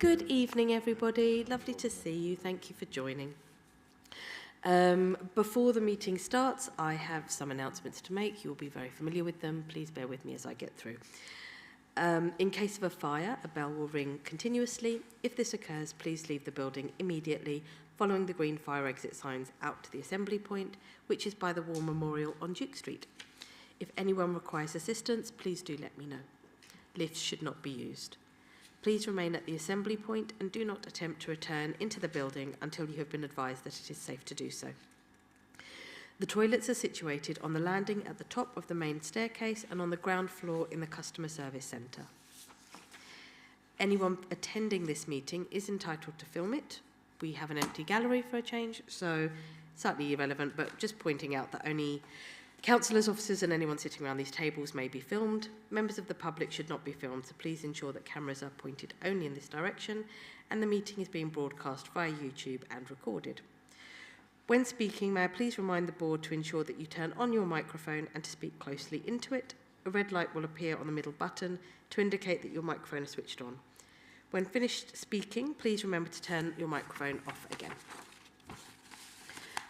Good evening, everybody. Lovely to see you. Thank you for joining. Before the meeting starts, I have some announcements to make. You'll be very familiar with them. Please bear with me as I get through. In case of a fire, a bell will ring continuously. If this occurs, please leave the building immediately, following the green fire exit signs out to the assembly point, which is by the War Memorial on Duke Street. If anyone requires assistance, please do let me know. Lifts should not be used. Please remain at the assembly point and do not attempt to return into the building until you have been advised that it is safe to do so. The toilets are situated on the landing at the top of the main staircase and on the ground floor in the customer service centre. Anyone attending this meeting is entitled to film it. We have an empty gallery for a change, so slightly irrelevant, but just pointing out that only councillors, officers and anyone sitting around these tables may be filmed. Members of the public should not be filmed, so please ensure that cameras are pointed only in this direction and the meeting is being broadcast via YouTube and recorded. When speaking, may I please remind the board to ensure that you turn on your microphone and to speak closely into it. A red light will appear on the middle button to indicate that your microphone is switched on. When finished speaking, please remember to turn your microphone off again.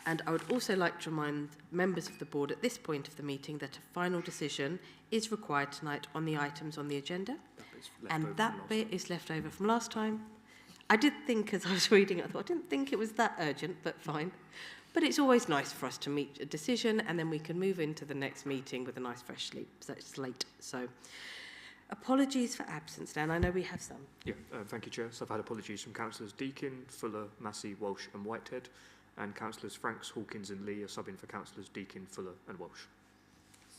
And I would also like to remind members of the board at this point of the meeting that a final decision is required tonight on the items on the agenda. And that bit is left over from last time. I did think as I was reading it, I thought I didn't think it was that urgent, but fine. But it's always nice for us to meet a decision and then we can move into the next meeting with a nice fresh slate. So apologies for absence, Dan. I know we have some. Yeah, thank you, Chair. So I've had apologies from Councillors Deakin, Fuller, Massey, Walsh and Whitehead. And Councillors Franks, Hawkins and Lee are subbing for Councillors Deakin, Fuller and Walsh.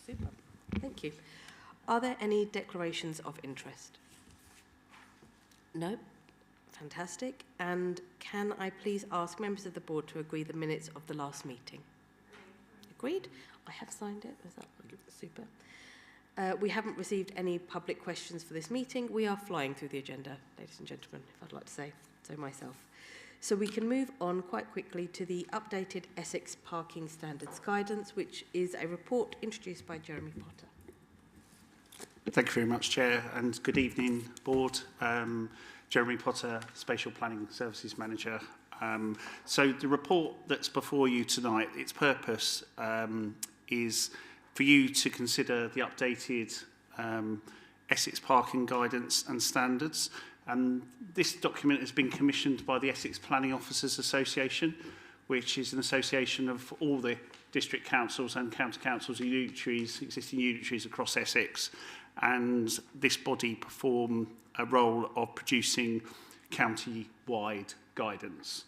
Super. Thank you. Are there any declarations of interest? No? Fantastic. And can I please ask members of the board to agree the minutes of the last meeting? Agreed. I have signed it. Is that super? We haven't received any public questions for this meeting. We are flying through the agenda, ladies and gentlemen, if I'd like to say so myself. So we can move on quite quickly to the updated Essex Parking Standards Guidance, which is a report introduced by Jeremy Potter. Thank you very much, Chair, and good evening, Board. Jeremy Potter, Spatial Planning Services Manager. So the report that's before you tonight, its purpose is for you to consider the updated Essex Parking Guidance and Standards. And this document has been commissioned by the Essex Planning Officers Association, which is an association of all the district councils and county councils and unitaries, existing unitaries across Essex. And this body perform a role of producing county-wide guidance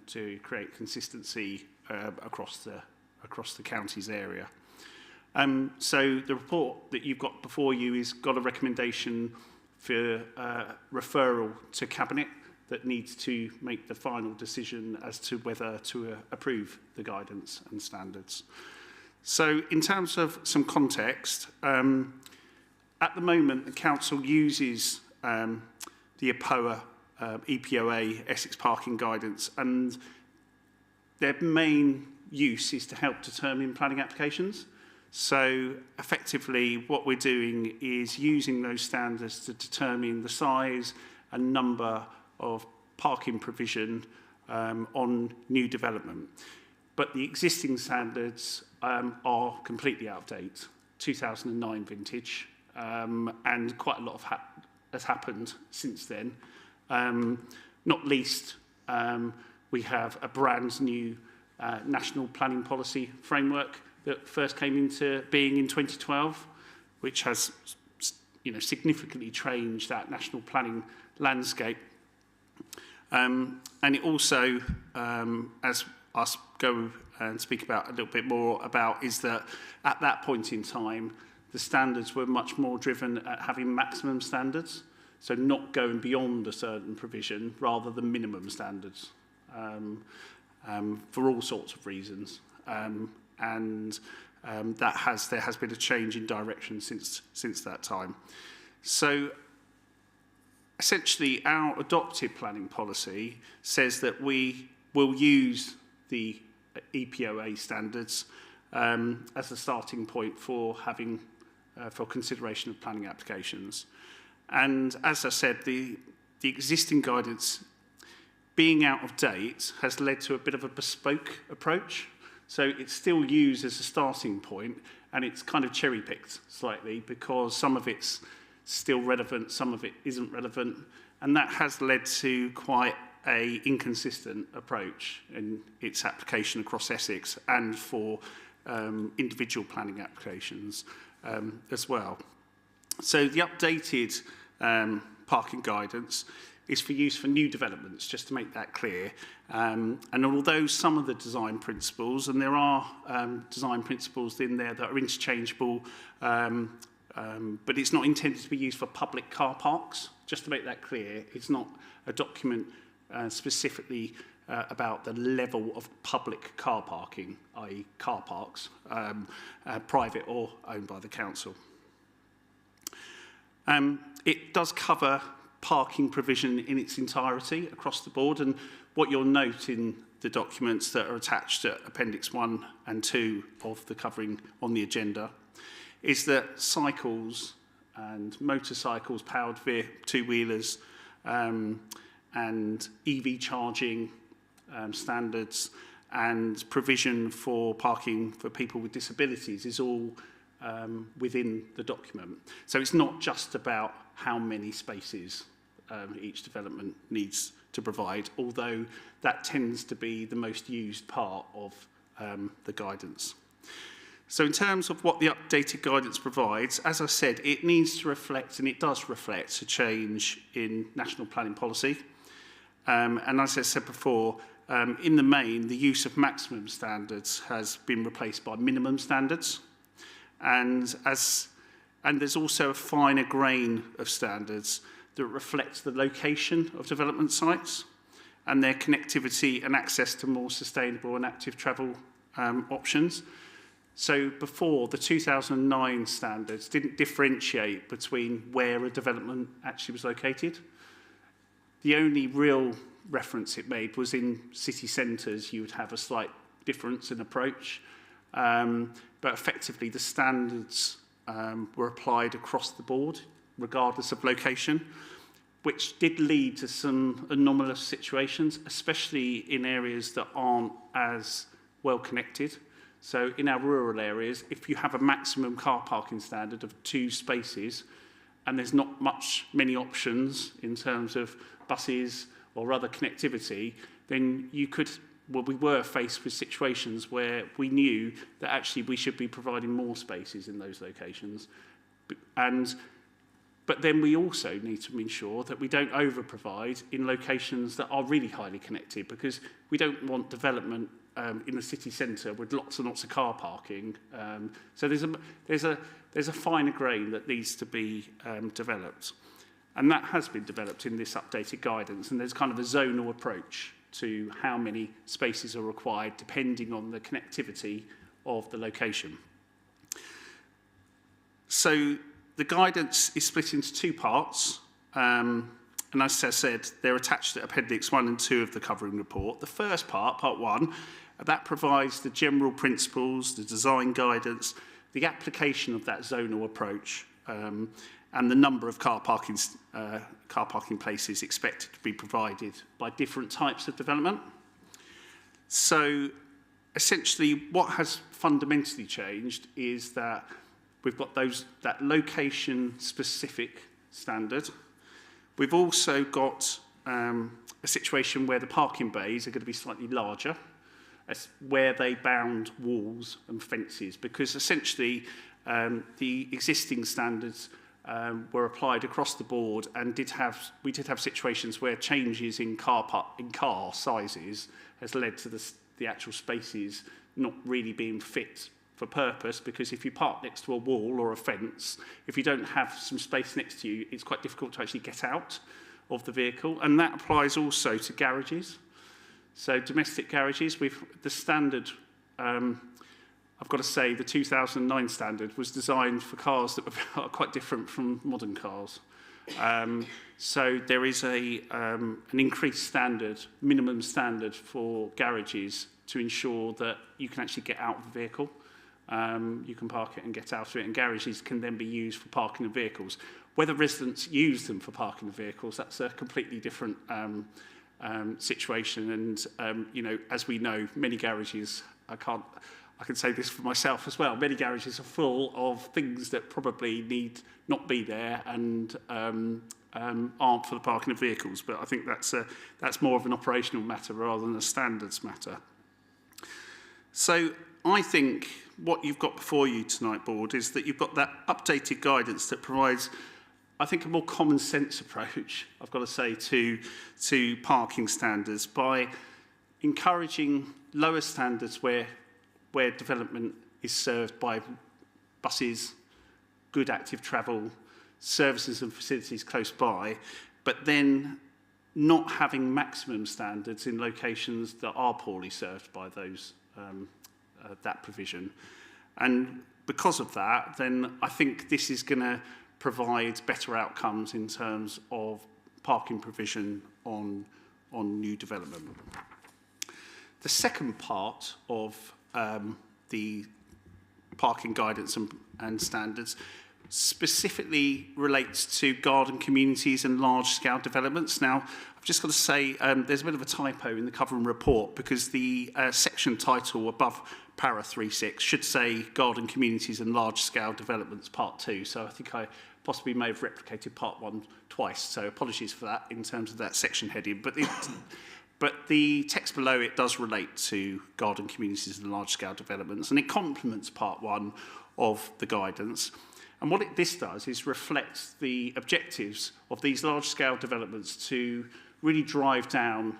to create consistency across the county's area. So the report that you've got before you has got a recommendation for referral to Cabinet that needs to make the final decision as to whether to approve the guidance and standards. So in terms of some context, at the moment the Council uses the EPOA, EPOA Essex Parking Guidance, and their main use is to help determine planning applications. So effectively what we're doing is using those standards to determine the size and number of parking provision on new development. But the existing standards are completely out of date, 2009 vintage, and quite a lot has happened since then. Not least, we have a brand new national planning policy framework that first came into being in 2012, which has significantly changed that national planning landscape. And it also, as us go and speak about a little bit more about, is that at that point in time, the standards were much more driven at having maximum standards, so not going beyond a certain provision rather than minimum standards for all sorts of reasons. There has been a change in direction since that time. So essentially our adopted planning policy says that we will use the EPOA standards as a starting point for having for consideration of planning applications. And as I said, the existing guidance being out of date has led to a bit of a bespoke approach. So it's still used as a starting point, and it's kind of cherry-picked slightly because some of it's still relevant, some of it isn't relevant, and that has led to quite a inconsistent approach in its application across Essex and for individual planning applications as well. So the updated parking guidance is for use for new developments, just to make that clear. And although some of the design principles, and there are design principles in there that are interchangeable, but it's not intended to be used for public car parks, just to make that clear. It's not a document specifically about the level of public car parking, i.e. car parks, private or owned by the council. It does cover parking provision in its entirety across the board, and what you'll note in the documents that are attached to Appendix 1 and 2 of the covering on the agenda is that cycles and motorcycles, powered two-wheelers, and EV charging standards and provision for parking for people with disabilities is all within the document. So it's not just about how many spaces each development needs to provide, although that tends to be the most used part of the guidance. So in terms of what the updated guidance provides, as I said, it needs to reflect, and it does reflect, a change in national planning policy. And as I said before, in the main, the use of maximum standards has been replaced by minimum standards. And there's also a finer grain of standards that reflects the location of development sites and their connectivity and access to more sustainable and active travel options. So before, the 2009 standards didn't differentiate between where a development actually was located. The only real reference it made was in city centres. You would have a slight difference in approach, but effectively the standards were applied across the board, regardless of location, which did lead to some anomalous situations, especially in areas that aren't as well connected. So in our rural areas, if you have a maximum car parking standard of 2 spaces, and there's not many options in terms of buses or other connectivity, then you could, well, we were faced with situations where we knew that actually we should be providing more spaces in those locations. But then we also need to ensure that we don't over-provide in locations that are really highly connected, because we don't want development in the city centre with lots and lots of car parking. So there's a finer grain that needs to be developed. And that has been developed in this updated guidance, and there's kind of a zonal approach to how many spaces are required depending on the connectivity of the location. So the guidance is split into 2 parts, and as I said, they're attached to Appendix 1 and 2 of the covering report. The first part, Part 1, that provides the general principles, the design guidance, the application of that zonal approach, and the number of car parking places expected to be provided by different types of development. So essentially what has fundamentally changed is that we've got that location-specific standard. We've also got a situation where the parking bays are going to be slightly larger, where they bound walls and fences, because essentially the existing standards were applied across the board, and we did have situations where changes in car sizes has led to the actual spaces not really being fit for purpose, because if you park next to a wall or a fence, if you don't have some space next to you, it's quite difficult to actually get out of the vehicle. And that applies also to garages. So domestic garages, the standard, I've got to say, the 2009 standard was designed for cars that were quite different from modern cars. So there is an increased standard, minimum standard for garages to ensure that you can actually get out of the vehicle. you can park it and get out of it, and garages can then be used for parking of vehicles. Whether residents use them for parking of vehicles, that's a completely different situation. And, you know, as we know, many garages, I can say this for myself as well, many garages are full of things that probably need not be there and aren't for the parking of vehicles. But I think that's more of an operational matter rather than a standards matter. So I think what you've got before you tonight, Board, is that you've got that updated guidance that provides, I think, a more common sense approach, I've got to say, to parking standards by encouraging lower standards where development is served by buses, good active travel, services and facilities close by, but then not having maximum standards in locations that are poorly served by those that provision. And because of that, then I think this is going to provide better outcomes in terms of parking provision on new development. The second part of the parking guidance and standards specifically relates to garden communities and large-scale developments. Now, I've just got to say there's a bit of a typo in the covering report because the section title above para 3.6 should say garden communities and large-scale developments part 2. So I think I possibly may have replicated part 1 twice. So apologies for that in terms of that section heading. But the text below it does relate to garden communities and large-scale developments, and it complements part 1 of the guidance. And what this does is reflects the objectives of these large-scale developments to really drive down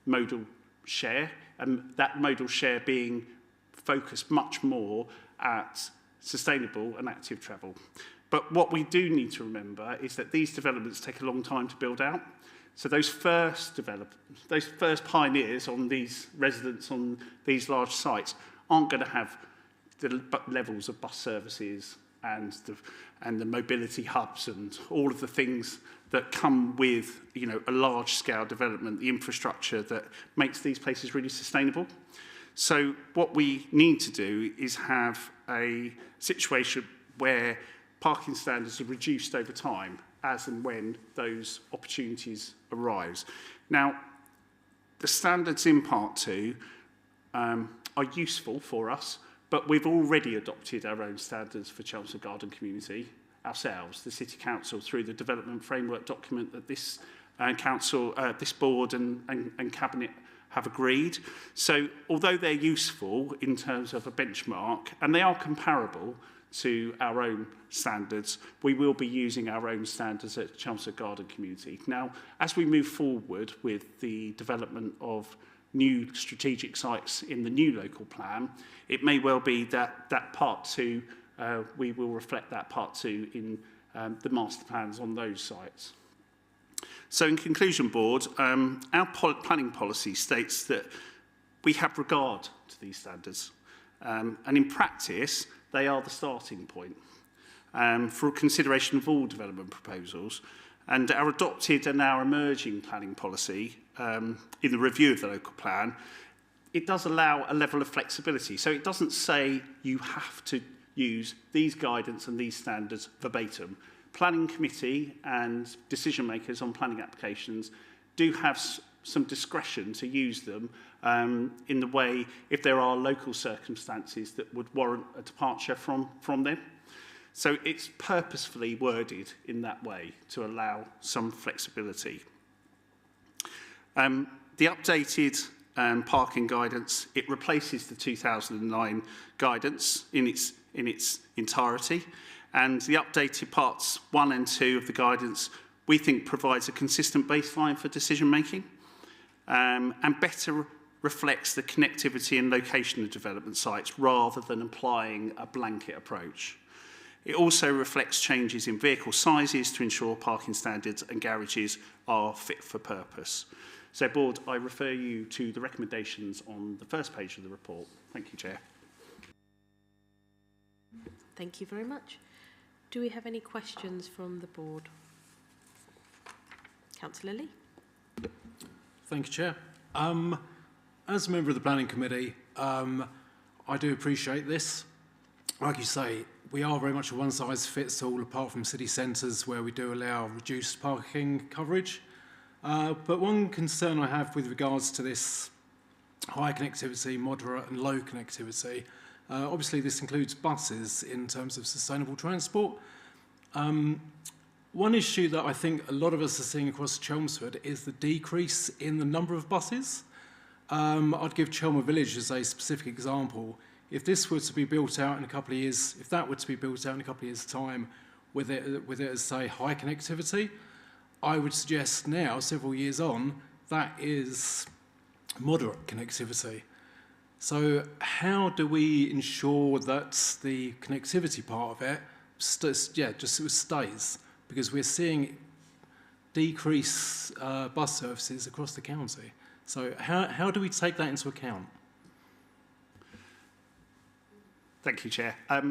modal share, and that modal share being focused much more at sustainable and active travel. But what we do need to remember is that these developments take a long time to build out. So those first pioneers on these residents on these large sites aren't going to have the levels of bus services and the mobility hubs and all of the things that come with, you know, a large-scale development, the infrastructure that makes these places really sustainable. So what we need to do is have a situation where parking standards are reduced over time as and when those opportunities arise. Now, the standards in Part 2 are useful for us, but we've already adopted our own standards for Chelmsford Garden Community ourselves, the City Council, through the development framework document that this council, this board and cabinet have agreed. So although they're useful in terms of a benchmark, and they are comparable to our own standards, we will be using our own standards at Chelmsford Garden Community. Now, as we move forward with the development of new strategic sites in the new local plan, it may well be that Part 2, we will reflect that Part 2 in the master plans on those sites. So in conclusion, Board, our planning policy states that we have regard to these standards. And in practice, they are the starting point for consideration of all development proposals. And our adopted and our emerging planning policy, in the review of the local plan, it does allow a level of flexibility. So it doesn't say you have to use these guidance and these standards verbatim. Planning committee and decision makers on planning applications do have some discretion to use them in the way if there are local circumstances that would warrant a departure from them. So it's purposefully worded in that way to allow some flexibility. The updated parking guidance, it replaces the 2009 guidance in its entirety, and the updated parts 1 and 2 of the guidance we think provides a consistent baseline for decision making and better reflects the connectivity and location of development sites rather than applying a blanket approach. It also reflects changes in vehicle sizes to ensure parking standards and garages are fit for purpose. So, Board, I refer you to the recommendations on the first page of the report. Thank you, Chair. Thank you very much. Do we have any questions from the Board? Councillor Lee. Thank you, Chair. As a member of the Planning Committee, I do appreciate this. Like you say, we are very much a one-size-fits-all, apart from city centres where we do allow reduced parking coverage. But one concern I have with regards to this high connectivity, moderate and low connectivity, obviously this includes buses in terms of sustainable transport. One issue that I think a lot of us are seeing across Chelmsford is the decrease in the number of buses. I'd give Chelmer Village as a specific example. If this were to be built out in a couple of years, if that were to be built out in a couple of years' time with it as, say, high connectivity, I would suggest now, several years on, that is moderate connectivity. So how do we ensure that the connectivity part of it stays? Because we're seeing decrease bus services across the county. So how do we take that into account? Thank you, Chair. A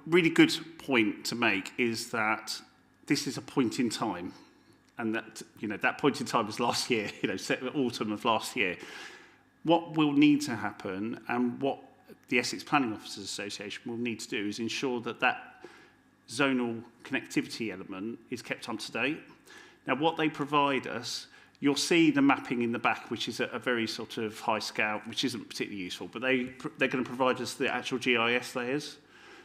really good point to make is that this is a point in time, and that that point in time was last year, autumn of last year. What will need to happen, and what the Essex Planning Officers Association will need to do, is ensure that that zonal connectivity element is kept up to date. Now, what they provide us, you'll see the mapping in the back, which is a very sort of high scale, which isn't particularly useful, but they're going to provide us the actual GIS layers.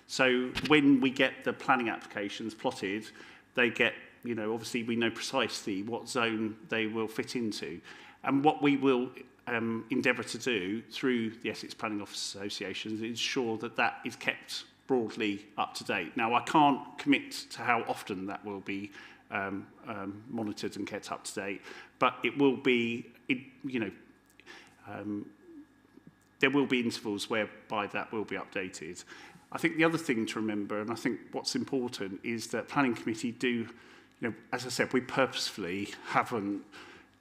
So when we get the planning applications plotted, they get, obviously we know precisely what zone they will fit into. And what we will endeavour to do through the Essex Planning Officers Association is ensure that that is kept broadly up to date. Now, I can't commit to how often that will be monitored and kept up to date, but it will be, there will be intervals whereby that will be updated. I think the other thing to remember, and I think what's important, is that Planning Committee do, as I said, we purposefully haven't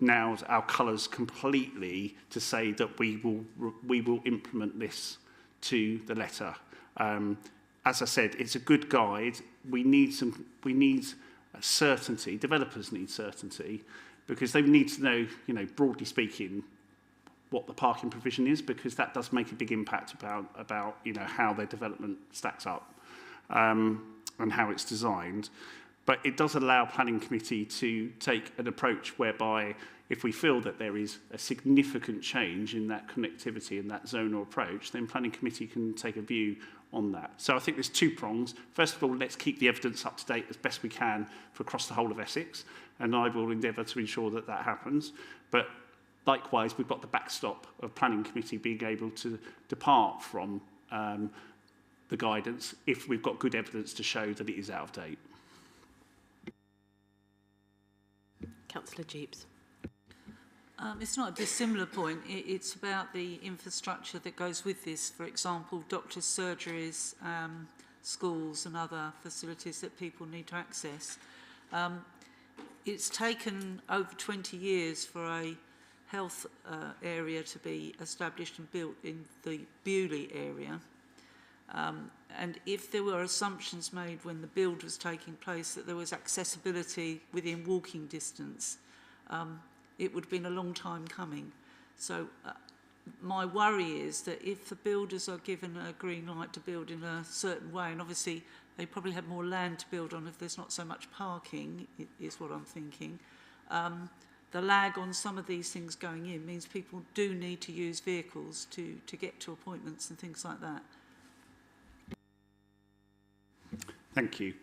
nailed our colours completely to say that we will implement this to the letter. As I said, it's a good guide. We need certainty. Developers need certainty because they need to know, broadly speaking, what the parking provision is, because that does make a big impact about how their development stacks up and how it's designed. But it does allow Planning Committee to take an approach whereby if we feel that there is a significant change in that connectivity and that zonal approach, then Planning Committee can take a view on that. So I think there's two prongs. First of all, let's keep the evidence up to date as best we can for across the whole of Essex, and I will endeavour to ensure that that happens. But likewise, we've got the backstop of Planning Committee being able to depart from the guidance if we've got good evidence to show that it is out of date. Councillor Jeeps. It's not a dissimilar point. It's about the infrastructure that goes with this. For example, doctors' surgeries, schools and other facilities that people need to access. It's taken over 20 years for a health area to be established and built in the Bewley area. And if there were assumptions made when the build was taking place that there was accessibility within walking distance, it would have been a long time coming. So my worry is that if the builders are given a green light to build in a certain way, and obviously they probably have more land to build on if there's not so much parking, is what I'm thinking, the lag on some of these things going in means people do need to use vehicles to get to appointments and things like that. Thank you,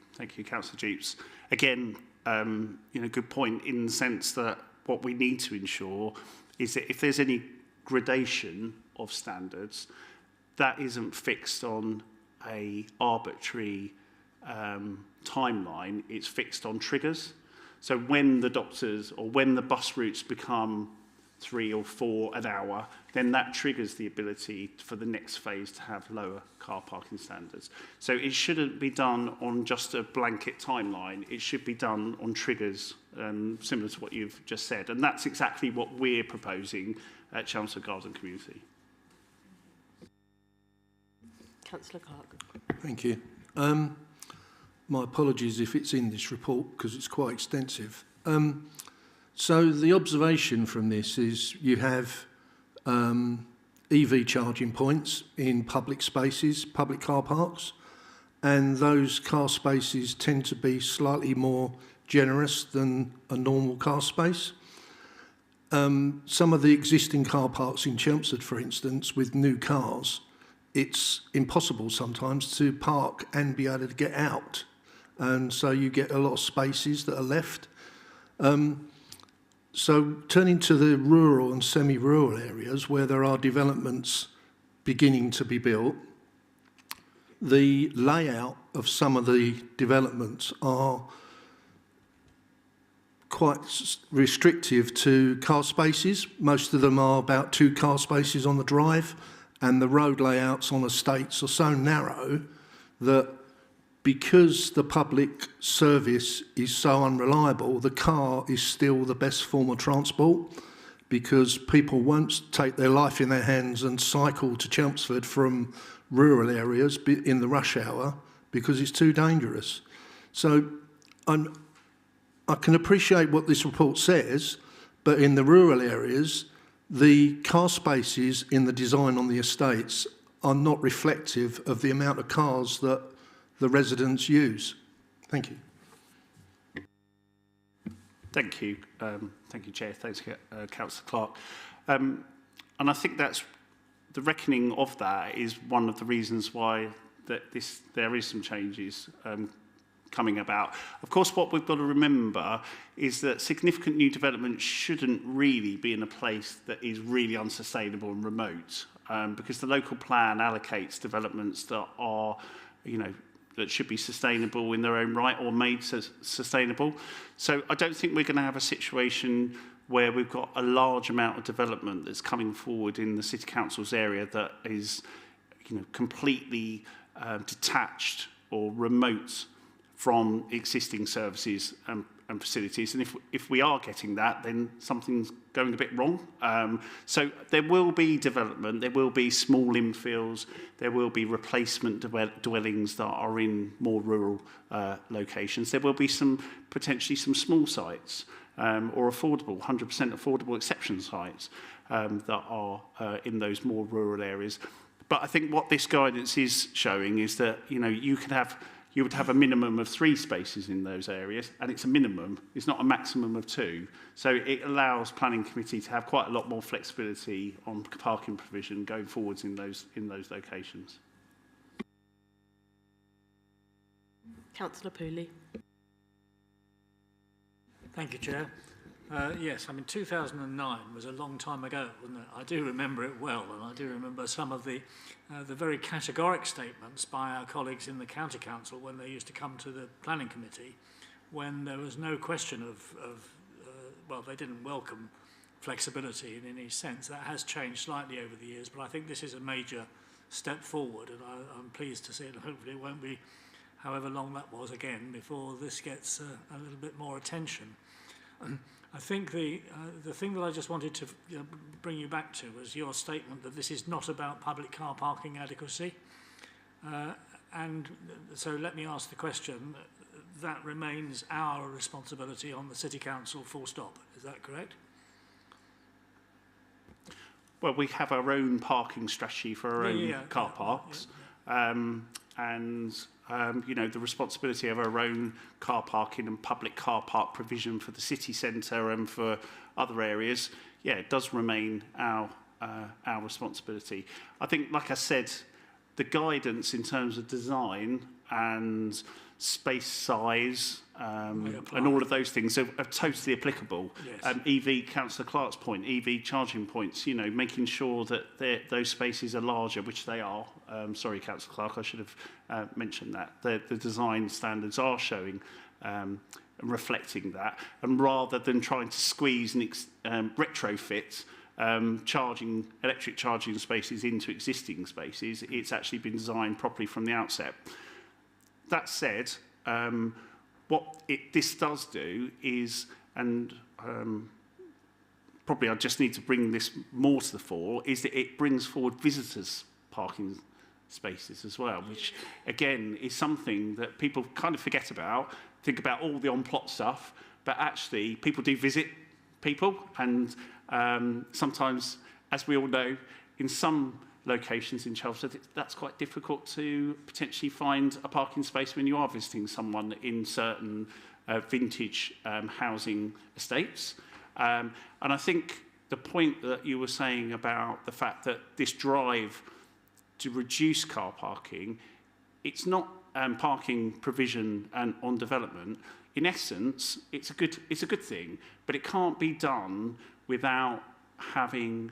Councillor Jeeps. Again, good point in the sense that what we need to ensure is that if there's any gradation of standards, that isn't fixed on a arbitrary timeline, it's fixed on triggers. So when the doctors or when the bus routes become 3 or 4 an hour, then that triggers the ability for the next phase to have lower car parking standards. So it shouldn't be done on just a blanket timeline. It should be done on triggers, similar to what you've just said. And that's exactly what we're proposing at Chelmsford Garden Community. Councillor Clark. Thank you. My apologies if it's in this report because it's quite extensive. So the observation from this is you have EV charging points in public spaces, public car parks, and those car spaces tend to be slightly more generous than a normal car space. Some of the existing car parks in Chelmsford, for instance, with new cars, it's impossible sometimes to park and be able to get out. And so you get a lot of spaces that are left. So turning to the rural and semi-rural areas where there are developments beginning to be built, the layout of some of the developments are quite restrictive to car spaces. Most of them are about 2 car spaces on the drive, and the road layouts on estates are so narrow that because the public service is so unreliable, the car is still the best form of transport, because people won't take their life in their hands and cycle to Chelmsford from rural areas in the rush hour because it's too dangerous. So I can appreciate what this report says, but in the rural areas, the car spaces in the design on the estates are not reflective of the amount of cars that the residents use. Thank you. Thank you. Thank you, Chair. Thanks, Councillor Clark. And I think that's the reckoning of that is one of the reasons why there is some changes coming about. Of course, what we've got to remember is that significant new development shouldn't really be in a place that is really unsustainable and remote, because the local plan allocates developments that are, that should be sustainable in their own right or made sustainable. So I don't think we're going to have a situation where we've got a large amount of development that's coming forward in the City Council's area that is, completely detached or remote from existing services and facilities. And if we are getting that, then something's going a bit wrong. So there will be development, there will be small infills, there will be replacement dwellings that are in more rural locations. There will be potentially some small sites or affordable, 100% affordable exception sites that are in those more rural areas. But I think what this guidance is showing is that, you would have a minimum of 3 spaces in those areas, and it's a minimum, it's not a maximum of 2. So it allows Planning Committee to have quite a lot more flexibility on parking provision going forwards in those locations. Councillor Pooley. Thank you, Chair. Yes, 2009 was a long time ago, wasn't it? I do remember it well, and I do remember some of the very categoric statements by our colleagues in the County Council when they used to come to the Planning Committee, when there was no question well, they didn't welcome flexibility in any sense. That has changed slightly over the years, but I think this is a major step forward, and I'm pleased to see it, and hopefully it won't be however long that was again before this gets a little bit more attention. I think the thing that I just wanted to bring you back to was your statement that this is not about public car parking adequacy. And so let me ask the question, that remains our responsibility on the City Council, full stop. Is that correct? Well, we have our own parking strategy for our own car parks. The responsibility of our own car parking and public car park provision for the city centre and for other areas, it does remain our responsibility. I think, like I said, the guidance in terms of design and space size and all of those things are totally applicable. Yes. EV, Councillor Clark's point, EV charging points, making sure that those spaces are larger, which they are. Sorry, Councillor Clark, I should have mentioned that. The design standards are showing and reflecting that. And rather than trying to squeeze and retrofit electric charging spaces into existing spaces, it's actually been designed properly from the outset. That said, what this does do is, and probably I just need to bring this more to the fore, is that it brings forward visitors' parking spaces as well, which again is something that people kind of forget about, think about all the on-plot stuff, but actually people do visit people, and sometimes, as we all know, in some locations in Chelmsford, that's quite difficult to potentially find a parking space when you are visiting someone in certain vintage housing estates. And I think the point that you were saying about the fact that this drive to reduce car parking, it's not parking provision and on development. In essence, it's a good thing, but it can't be done without having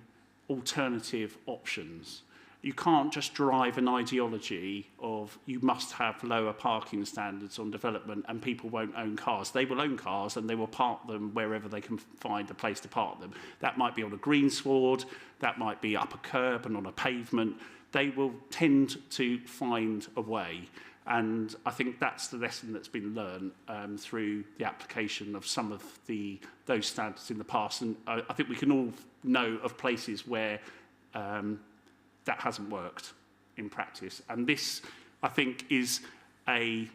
alternative options. You can't just drive an ideology of you must have lower parking standards on development and people won't own cars. They will own cars and they will park them wherever they can find a place to park them. That might be on a greensward, that might be up a curb and on a pavement. They will tend to find a way. And I think that's the lesson that's been learned through the application of some of those standards in the past. And I think we can all know of places where that hasn't worked in practice. And this, I think, is a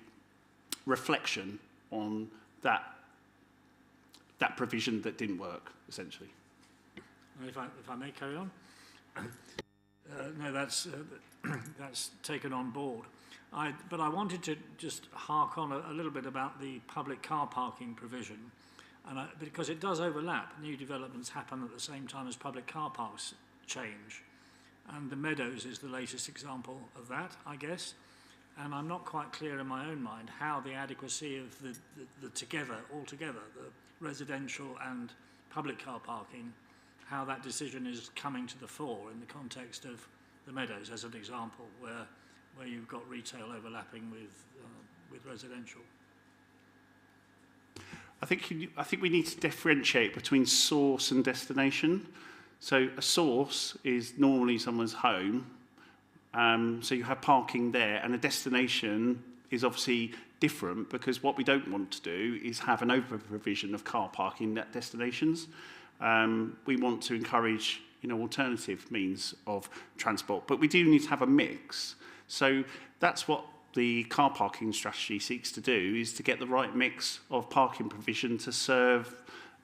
reflection on that provision that didn't work, essentially. If I may carry on? No, that's taken on board. But I wanted to just hark on a little bit about the public car parking provision, because it does overlap. New developments happen at the same time as public car parks change. And the Meadows is the latest example of that, I guess. And I'm not quite clear in my own mind how the adequacy of altogether, the residential and public car parking, how that decision is coming to the fore in the context of the Meadows as an example, where you've got retail overlapping with residential. I think we need to differentiate between source and destination. So a source is normally someone's home, so you have parking there, and a destination is obviously different because what we don't want to do is have an over-provision of car parking at destinations. We want to encourage alternative means of transport, but we do need to have a mix. So that's what the car parking strategy seeks to do, is to get the right mix of parking provision to serve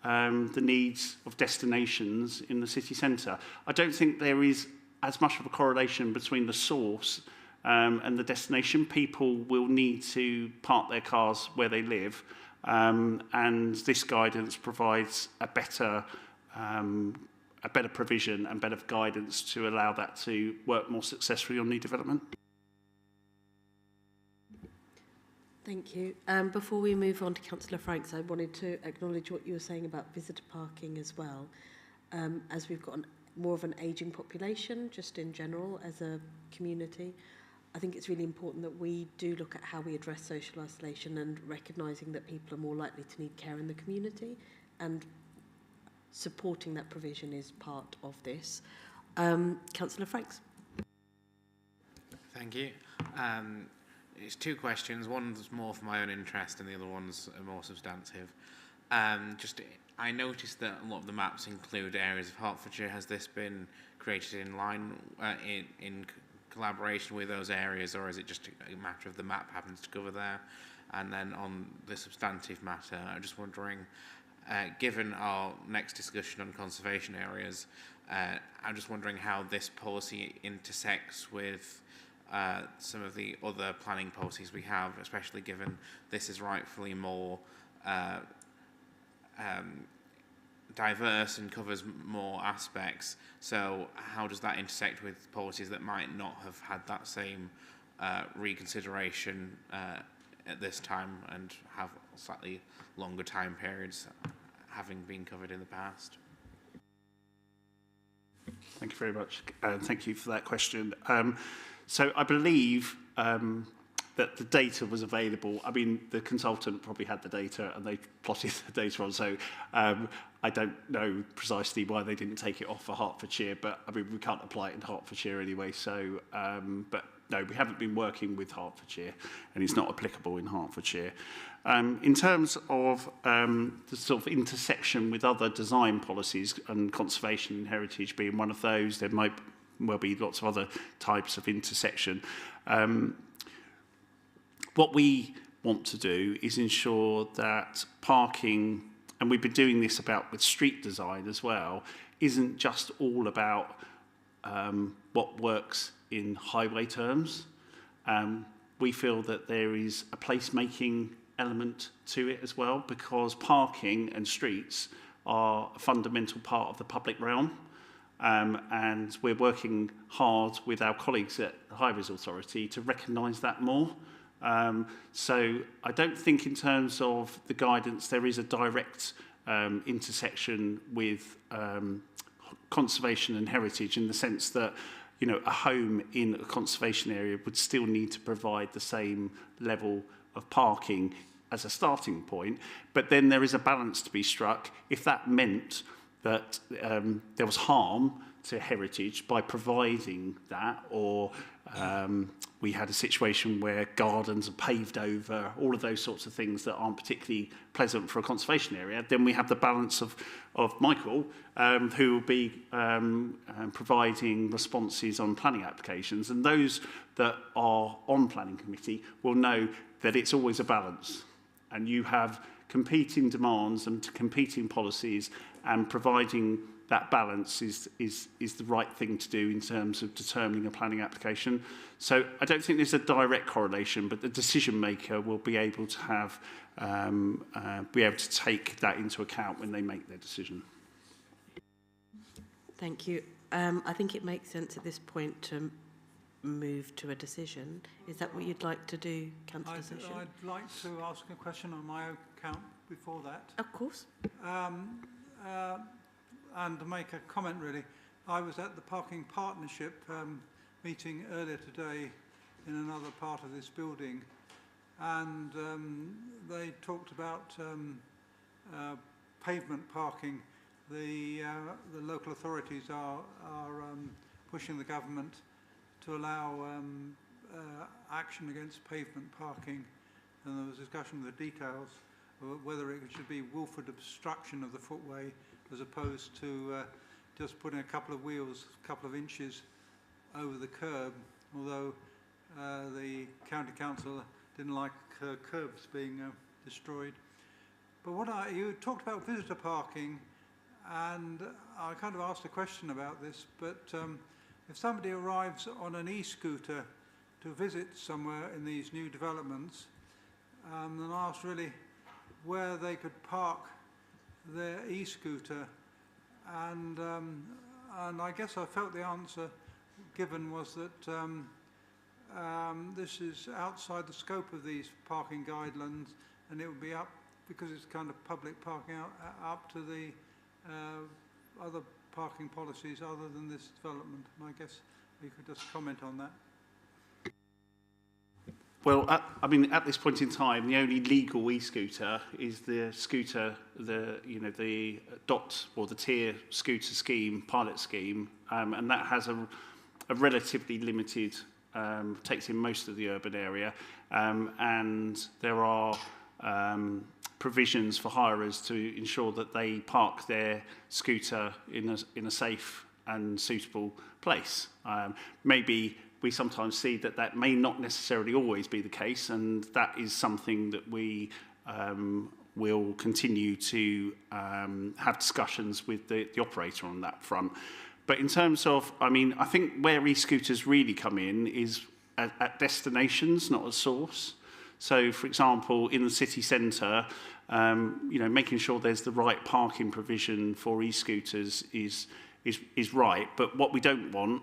the needs of destinations in the city centre. I don't think there is as much of a correlation between the source and the destination. People will need to park their cars where they live, and this guidance provides a better provision and better guidance to allow that to work more successfully on new development. Thank you. Before we move on to Councillor Franks, I wanted to acknowledge what you were saying about visitor parking as well. As we've got more of an ageing population, just in general, as a community, I think it's really important that we do look at how we address social isolation and recognising that people are more likely to need care in the community, and supporting that provision is part of this. Councillor Franks. Thank you. It's two questions. One's more for my own interest and the other one's more substantive. I noticed that a lot of the maps include areas of Hertfordshire. Has this been created in line, in collaboration with those areas, or is it just a matter of the map happens to cover there? And then on the substantive matter, I'm just wondering, given our next discussion on conservation areas, I'm just wondering how this policy intersects with some of the other planning policies we have, especially given this is rightfully more diverse and covers more aspects. So how does that intersect with policies that might not have had that same reconsideration at this time and have slightly longer time periods having been covered in the past? Thank you very much. Thank you for that question. So I believe that the data was available. I mean, the consultant probably had the data and they plotted the data on, so I don't know precisely why they didn't take it off for Hertfordshire, but I mean, we can't apply it in Hertfordshire anyway, so, but no, we haven't been working with Hertfordshire and it's not applicable in Hertfordshire. In terms of the sort of intersection with other design policies, and conservation and heritage being one of those, there might well be lots of other types of intersection. What we want to do is ensure that parking, and we've been doing this with street design as well, isn't just all about what works in highway terms. We feel that there is a placemaking element to it as well, because parking and streets are a fundamental part of the public realm. And we're working hard with our colleagues at the Highways Authority to recognise that more. So I don't think in terms of the guidance there is a direct intersection with conservation and heritage, in the sense that, you know, a home in a conservation area would still need to provide the same level of parking as a starting point. But then there is a balance to be struck if that meant that there was harm to heritage by providing that, or we had a situation where gardens are paved over, all of those sorts of things that aren't particularly pleasant for a conservation area. Then we have the balance of Michael, who will be providing responses on planning applications, and those that are on planning committee will know that it's always a balance, and you have competing demands and competing policies, and providing that balance is the right thing to do in terms of determining a planning application. So I don't think there's a direct correlation, but the decision maker will be able to have take that into account when they make their decision. Thank you. I think it makes sense at this point to move to a decision. Is that what you'd like to do, Councillor Session? I'd like to ask a question on my account before that. Of course. And to make a comment, really. I was at the Parking Partnership meeting earlier today in another part of this building, and they talked about pavement parking. The local authorities are pushing the government to allow action against pavement parking, and there was discussion of the details of whether it should be willful obstruction of the footway as opposed to just putting a couple of wheels, a couple of inches over the curb, although the county council didn't like curbs being destroyed. But you talked about visitor parking, and I kind of asked a question about this, but if somebody arrives on an e-scooter to visit somewhere in these new developments, then I asked really where they could park their e-scooter, and I guess I felt the answer given was that this is outside the scope of these parking guidelines, and it would be up, because it's kind of public parking, up to the other parking policies other than this development. And I guess you could just comment on that. Well, at this point in time, the only legal e-scooter is the scooter, the DOT or the tier scooter scheme, pilot scheme, and that has a relatively limited, takes in most of the urban area, and there are provisions for hirers to ensure that they park their scooter in a safe and suitable place. Maybe we sometimes see that may not necessarily always be the case, and that is something that we will continue to have discussions with the operator on that front. But in terms of, I think where e-scooters really come in is at destinations, not at source. So, for example, in the city centre, making sure there's the right parking provision for e-scooters is right. But what we don't want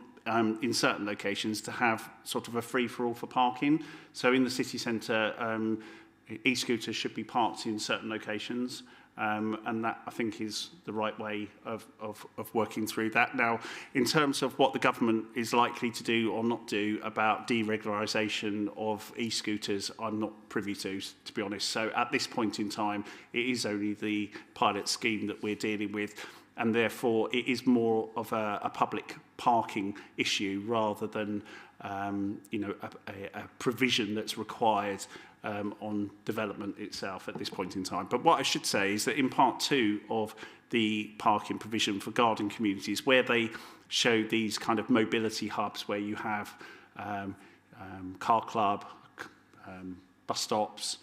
in certain locations to have sort of a free-for-all for parking. So in the city centre, e-scooters should be parked in certain locations, and that, I think, is the right way of working through that. Now, in terms of what the government is likely to do or not do about deregularisation of e-scooters, I'm not privy to be honest. So at this point in time, it is only the pilot scheme that we're dealing with, and therefore it is more of a public parking issue rather than a provision that's required on development itself at this point in time. But what I should say is that in part 2 of the parking provision for garden communities, where they show these kind of mobility hubs where you have car club, bus stops,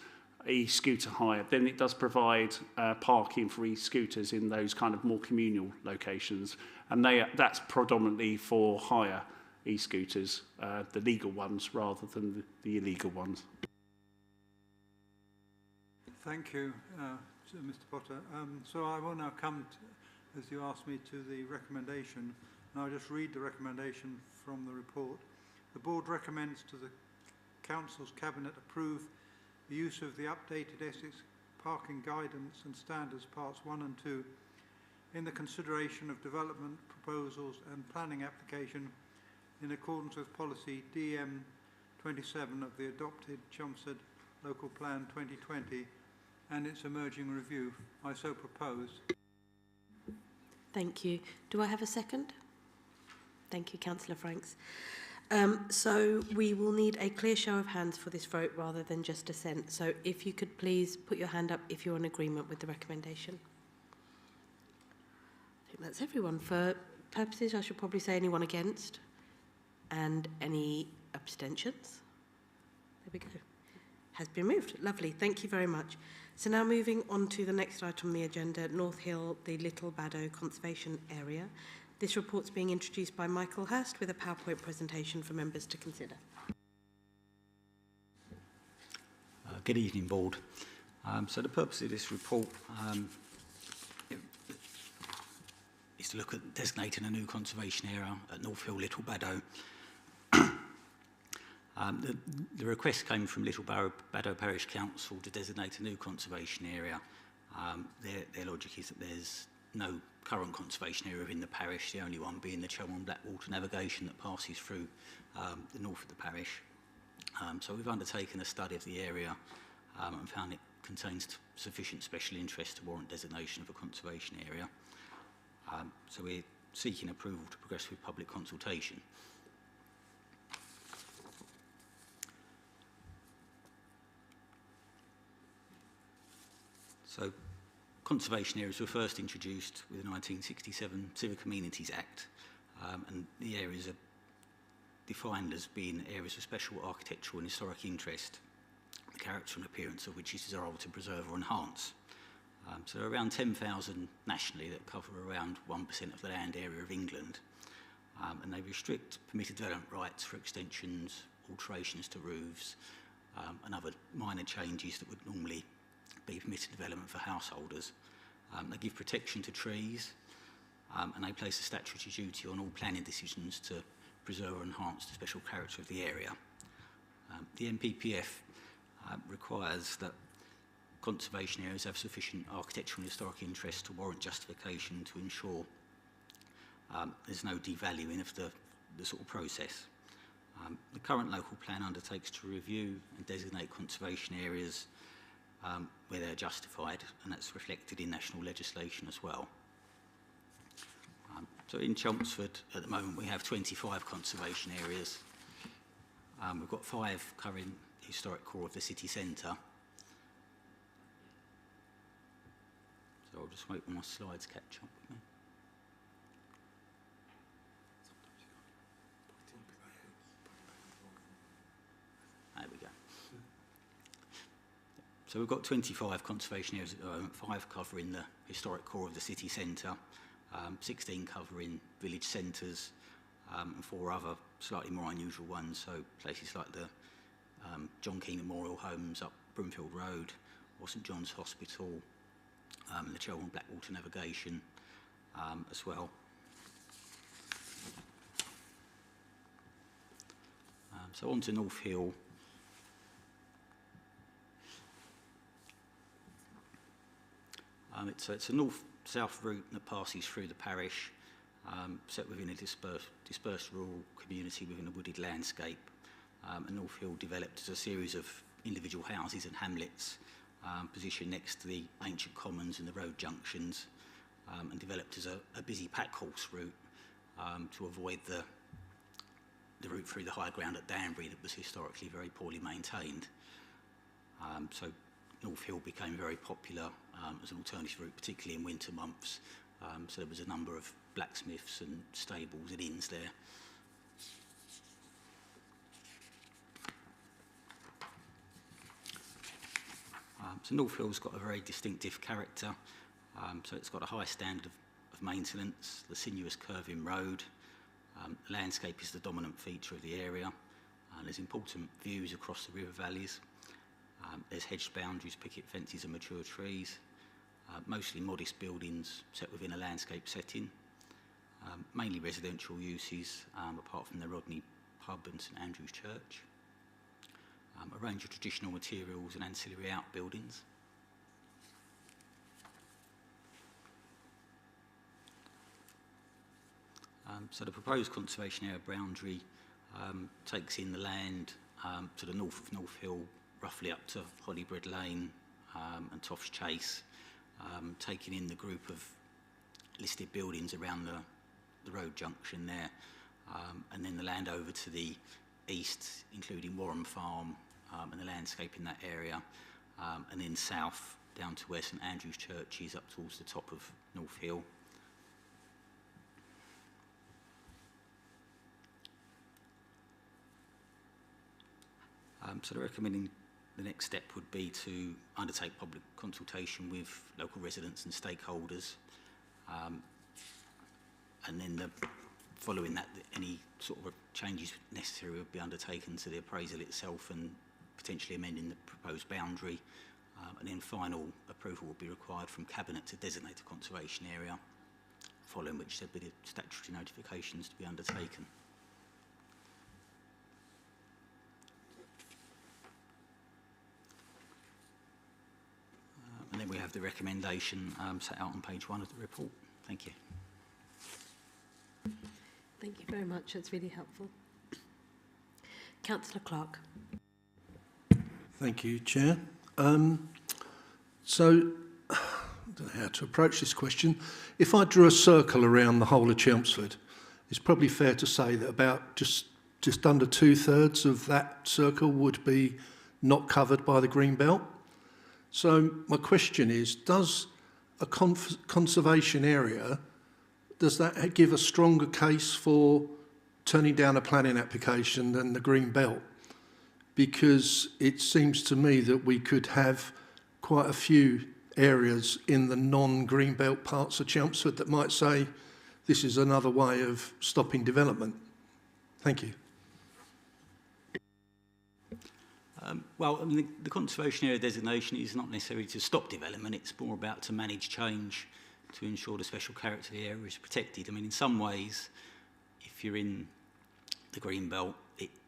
e-scooter hire, then it does provide parking for e-scooters in those kind of more communal locations, and that's predominantly for hire e-scooters, the legal ones rather than the illegal ones. Thank you, Mr. Potter. So I will now come, as you asked me, to the recommendation, and I'll just read the recommendation from the report. The board recommends to the Council's Cabinet approve the use of the updated Essex Parking Guidance and Standards Parts 1 and 2 in the consideration of development proposals and planning application in accordance with policy DM27 of the adopted Chelmsford Local Plan 2020 and its emerging review. I so propose. Thank you. Do I have a second? Thank you, Councillor Franks. So we will need a clear show of hands for this vote rather than just assent. So if you could please put your hand up if you're in agreement with the recommendation. I think that's everyone. For purposes, I should probably say anyone against and any abstentions. There we go. Has been moved. Lovely. Thank you very much. So now moving on to the next item on the agenda, North Hill, the Little Baddow Conservation Area. This report's being introduced by Michael Hurst with a PowerPoint presentation for members to consider. Good evening, Board. So the purpose of this report is to look at designating a new conservation area at North Hill, Little Baddow. The request came from Little Baddow Parish Council to designate a new conservation area. Their logic is that there's no current conservation area in the parish, the only one being the Chelmsford Blackwater navigation that passes through the north of the parish. So we've undertaken a study of the area and found it contains sufficient special interest to warrant designation of a conservation area. So we're seeking approval to progress with public consultation. So conservation areas were first introduced with the 1967 Civic Amenities Act, and the areas are defined as being areas of special architectural and historic interest, the character and appearance of which is desirable to preserve or enhance. So there are around 10,000 nationally that cover around 1% of the land area of England, and they restrict permitted development rights for extensions, alterations to roofs, and other minor changes that would normally be permitted development for householders. They give protection to trees, and they place a statutory duty on all planning decisions to preserve or enhance the special character of the area. The NPPF requires that conservation areas have sufficient architectural and historic interest to warrant justification to ensure there's no devaluing of the sort of process. The current local plan undertakes to review and designate conservation areas where they're justified, and that's reflected in national legislation as well. So in Chelmsford at the moment we have 25 conservation areas. We've got 5 covering the historic core of the city centre. So I'll just wait for my slides catch up with me. There we go. So we've got 25 conservation areas at the moment, 5 covering the historic core of the city centre, 16 covering village centres, and 4 other slightly more unusual ones, so places like the John Key Memorial Homes up Broomfield Road, or St John's Hospital, and the Chelmsford Blackwater Navigation as well. So on to North Hill. It's a north-south route that passes through the parish, set within a dispersed rural community within a wooded landscape. And North Hill developed as a series of individual houses and hamlets positioned next to the ancient commons and the road junctions, and developed as a busy pack horse route to avoid the route through the high ground at Danbury that was historically very poorly maintained. So North Hill became very popular as an alternative route, particularly in winter months. So there was a number of blacksmiths and stables and inns there. So North Hill's got a very distinctive character. So it's got a high standard of maintenance, the sinuous curving road. Landscape is the dominant feature of the area. There's important views across the river valleys. There's hedged boundaries, picket fences and mature trees. Mostly modest buildings set within a landscape setting. Mainly residential uses, apart from the Rodney pub and St Andrew's Church. A range of traditional materials and ancillary outbuildings. So the proposed conservation area boundary takes in the land to the north of North Hill, roughly up to Hollybread Lane and Toff's Chase, taking in the group of listed buildings around the road junction there, and then the land over to the east, including Warham Farm and the landscape in that area, and then south down to where St Andrew's Church is, up towards the top of North Hill. So they're recommending the next step would be to undertake public consultation with local residents and stakeholders, and then following that, any sort of changes necessary would be undertaken to the appraisal itself and potentially amending the proposed boundary, and then final approval would be required from Cabinet to designate a conservation area, following which there'd be the statutory notifications to be undertaken. And then we have the recommendation set out on page 1 of the report. Thank you. Thank you very much. That's really helpful. Councillor Clark. Thank you, Chair. So, I don't know how to approach this question. If I drew a circle around the whole of Chelmsford, it's probably fair to say that about just under 2/3 of that circle would be not covered by the green belt. So my question is, does a conservation area, does that give a stronger case for turning down a planning application than the green belt? Because it seems to me that we could have quite a few areas in the non-green belt parts of Chelmsford that might say this is another way of stopping development. Thank you. Well, I mean, the conservation area designation is not necessarily to stop development, it's more about to manage change to ensure the special character of the area is protected. I mean, in some ways, if you're in the green belt,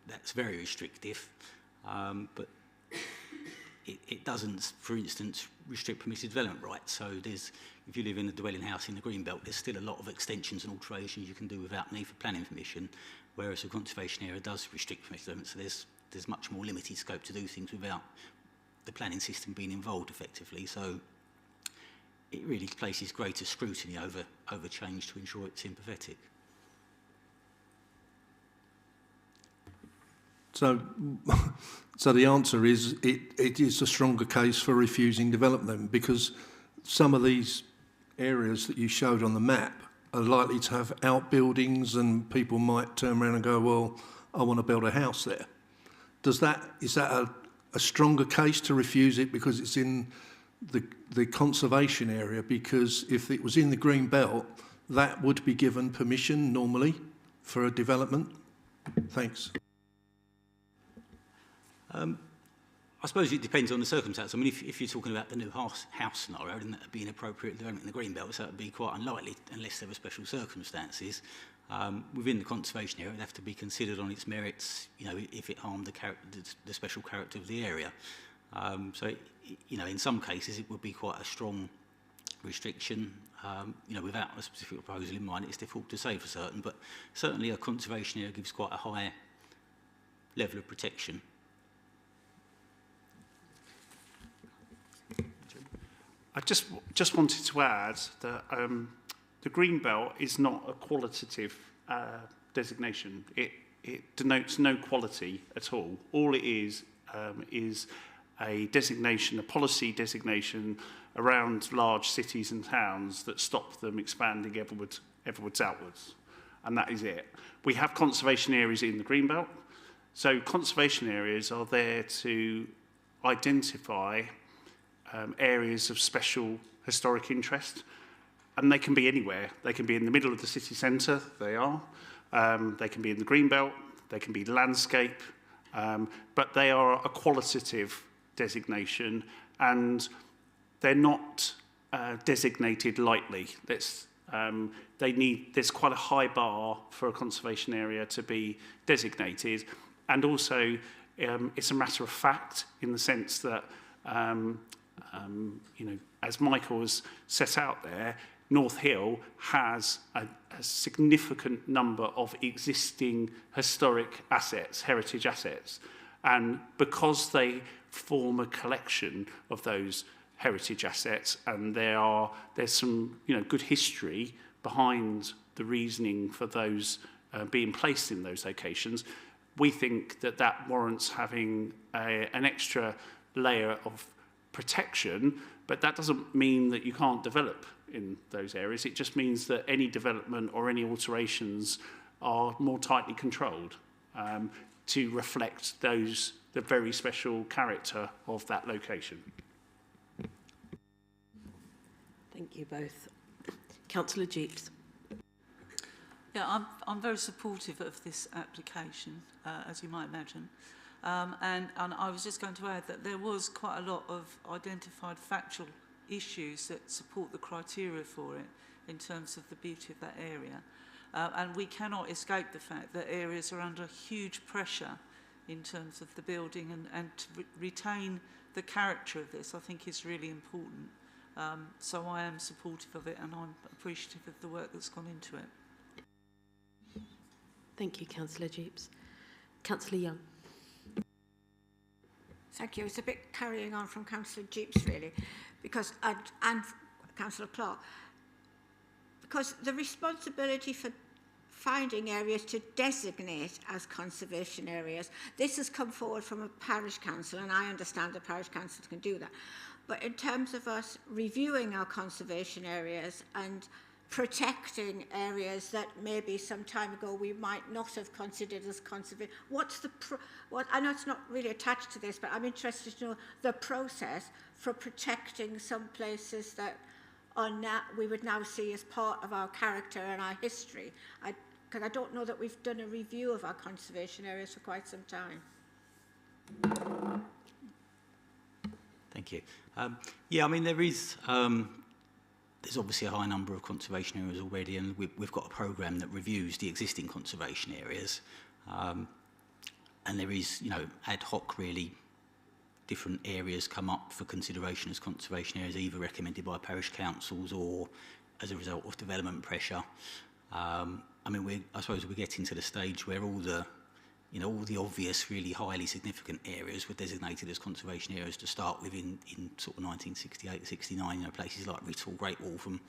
that's very restrictive, but it doesn't, for instance, restrict permitted development rights. So if you live in a dwelling house in the green belt, there's still a lot of extensions and alterations you can do without need for planning permission, whereas the conservation area does restrict permitted development, so there's much more limited scope to do things without the planning system being involved effectively. So it really places greater scrutiny over change to ensure it's sympathetic. So the answer is it is a stronger case for refusing development, because some of these areas that you showed on the map are likely to have outbuildings and people might turn around and go, well, I want to build a house there. Is that a stronger case to refuse it because it's in the conservation area? Because if it was in the green belt, that would be given permission normally for a development. Thanks. I suppose it depends on the circumstance. I mean, if you're talking about the new house scenario, then that would be an appropriate development in the green belt, so that would be quite unlikely unless there were special circumstances. Within the conservation area, it would have to be considered on its merits, you know, if it harmed the special character of the area. So, you know, in some cases, it would be quite a strong restriction. You know, without a specific proposal in mind, it's difficult to say for certain, but certainly a conservation area gives quite a high level of protection. I just wanted to add that the green belt is not a qualitative designation. It denotes no quality at all. All it is a designation, a policy designation around large cities and towns that stop them expanding everwards outwards. And that is it. We have conservation areas in the green belt. So conservation areas are there to identify areas of special historic interest. And they can be anywhere. They can be in the middle of the city centre, they are. They can be in the greenbelt, they can be landscape, but they are a qualitative designation, and they're not designated lightly. There's quite a high bar for a conservation area to be designated, and also it's a matter of fact in the sense that, as Michael has set out there, North Hill has a significant number of existing historic assets, heritage assets. And because they form a collection of those heritage assets, and there's some good history behind the reasoning for those being placed in those locations, we think that warrants having an extra layer of protection, but that doesn't mean that you can't develop in those areas. It just means that any development or any alterations are more tightly controlled to reflect the very special character of that location. Thank you both. Councillor Jeeps. Yeah, I'm very supportive of this application, as you might imagine. And I was just going to add that there was quite a lot of identified factual issues that support the criteria for it in terms of the beauty of that area. And we cannot escape the fact that areas are under huge pressure in terms of the building, and to retain the character of this, I think, is really important. So I am supportive of it, and I'm appreciative of the work that's gone into it. Thank you, Councillor Jeeps. Councillor Young. Thank you. It's a bit carrying on from Councillor Jeeps, really, because and Councillor Clark, because the responsibility for finding areas to designate as conservation areas, this has come forward from a parish council, and I understand the parish councils can do that. But in terms of us reviewing our conservation areas and protecting areas that maybe some time ago we might not have considered as conservation, I know it's not really attached to this, but I'm interested to know the process for protecting some places that are now, we would now see as part of our character and our history. Because I don't know that we've done a review of our conservation areas for quite some time. Thank you. Yeah, I mean, there's obviously a high number of conservation areas already, and we've got a programme that reviews the existing conservation areas. And there is, ad hoc, really, different areas come up for consideration as conservation areas, either recommended by parish councils or as a result of development pressure. I mean, I suppose we're getting to the stage where all the obvious, really highly significant areas were designated as conservation areas to start with in sort of 1968, 69, places like Writtle, Great Wall, from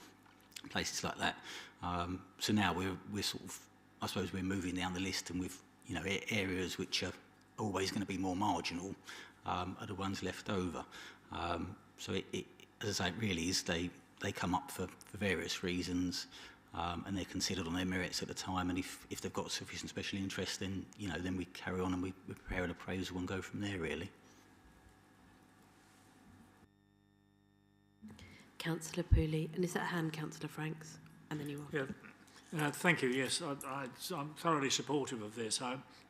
places like that. So now we're sort of, I suppose we're moving down the list, and with, areas which are always going to be more marginal are the ones left over. So it, as I say, it really is, they come up for various reasons. And they're considered on their merits at the time, and if they've got sufficient special interest, then then we carry on and we prepare an appraisal and go from there, really. Councillor Pooley, and is that hand, Councillor Franks? And then you are. Yeah, thank you. Yes, I'm thoroughly supportive of this.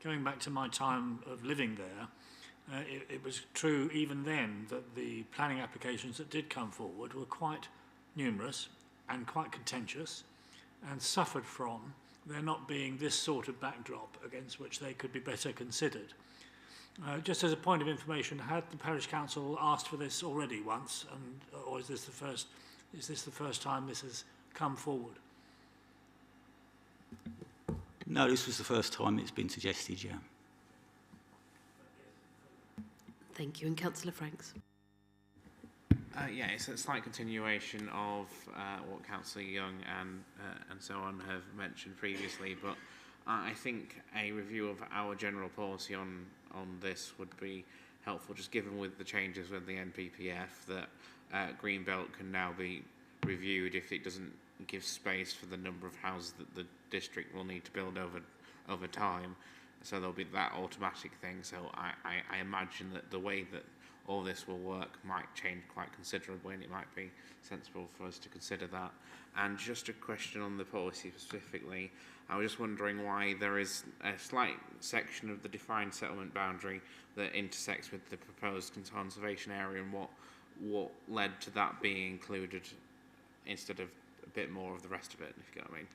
Going back to my time of living there, it was true even then that the planning applications that did come forward were quite numerous and quite contentious, and suffered from there not being this sort of backdrop against which they could be better considered. Just as a point of information, had the parish council asked for this already once, or is this the first time this has come forward? No, this was the first time it's been suggested, yeah. Thank you. And Councillor Franks. Yeah, it's a slight continuation of what Councillor Young and so on have mentioned previously, but I think a review of our general policy on this would be helpful, just given with the changes with the NPPF that Greenbelt can now be reviewed if it doesn't give space for the number of houses that the district will need to build over time. So there'll be that automatic thing. So I imagine that the way that all this will work might change quite considerably, and it might be sensible for us to consider that. And just a question on the policy specifically, I was just wondering why there is a slight section of the defined settlement boundary that intersects with the proposed conservation area, and what led to that being included instead of a bit more of the rest of it, if you get what I mean.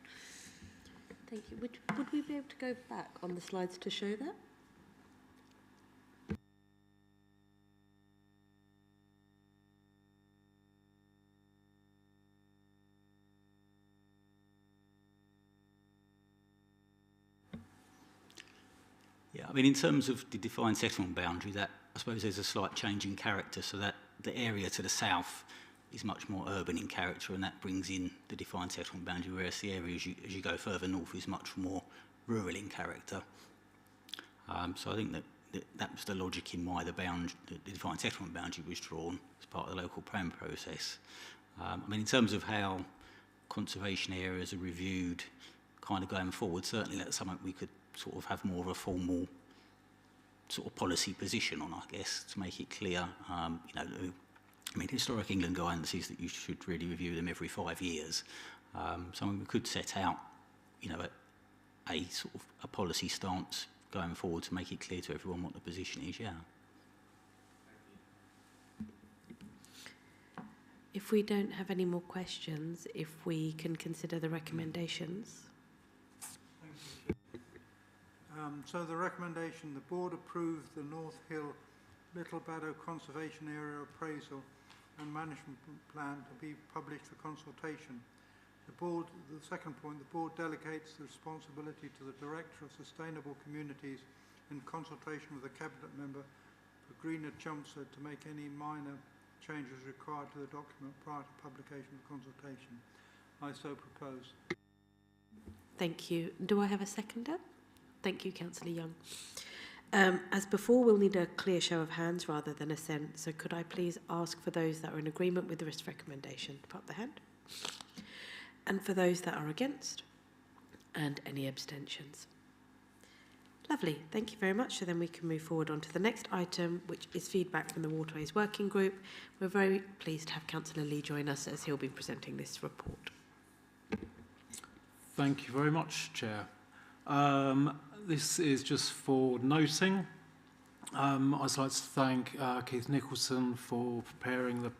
Thank you. Would we be able to go back on the slides to show that? Yeah, I mean, in terms of the defined settlement boundary, that I suppose there's a slight change in character, so that the area to the south is much more urban in character, and that brings in the defined settlement boundary, whereas the area as you go further north is much more rural in character. So I think that was the logic in why the defined settlement boundary was drawn as part of the local plan process. I mean, in terms of how conservation areas are reviewed kind of going forward, certainly that's something we could sort of have more of a formal sort of policy position on, I guess, to make it clear. You know, I mean, Historic England guidance is that you should really review them every 5 years. So we could set out, you know, a sort of a policy stance going forward to make it clear to everyone what the position is, yeah. If we don't have any more questions, if we can consider the recommendations. So the recommendation, the board approves the North Hill Little Baddow Conservation Area Appraisal and Management Plan to be published for consultation. The second point, the board delegates the responsibility to the Director of Sustainable Communities in consultation with a Cabinet member for Greener Chelmsford to make any minor changes required to the document prior to publication of consultation. I so propose. Thank you. Do I have a seconder? Thank you, Councillor Young. As before, we'll need a clear show of hands rather than assent. So could I please ask for those that are in agreement with this recommendation to put up their hand? And for those that are against? And any abstentions? Lovely. Thank you very much. So then we can move forward on to the next item, which is feedback from the Waterways Working Group. We're very pleased to have Councillor Lee join us as he'll be presenting this report. Thank you very much, Chair. This is just for noting. I'd like to thank Keith Nicholson for preparing the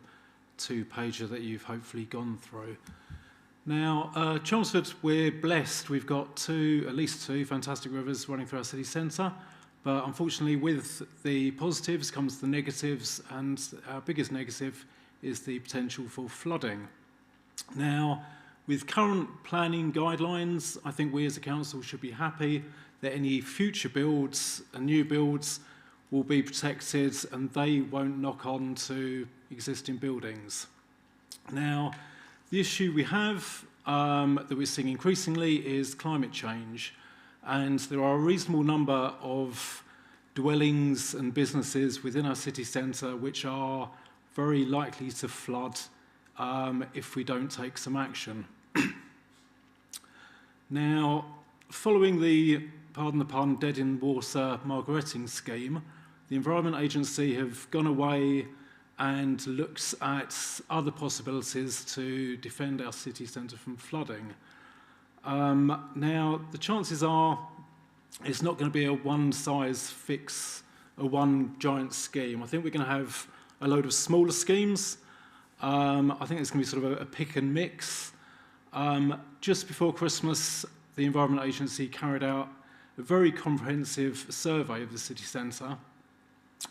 two-pager that you've hopefully gone through. Now, Chelmsford, we're blessed. We've got at least two fantastic rivers running through our city centre, but unfortunately with the positives comes the negatives, and our biggest negative is the potential for flooding. Now, with current planning guidelines, I think we as a council should be happy that any future builds and new builds will be protected and they won't knock on to existing buildings. Now, the issue we have that we're seeing increasingly is climate change, and there are a reasonable number of dwellings and businesses within our city centre which are very likely to flood if we don't take some action. Now, following the, pardon the pun, dead in water Margaretting scheme, the Environment Agency have gone away and looked at other possibilities to defend our city centre from flooding. Now, the chances are it's not going to be a one-size-fits, a one giant scheme. I think we're going to have a load of smaller schemes. I think it's going to be sort of a pick and mix. Just before Christmas, the Environment Agency carried out a very comprehensive survey of the city centre,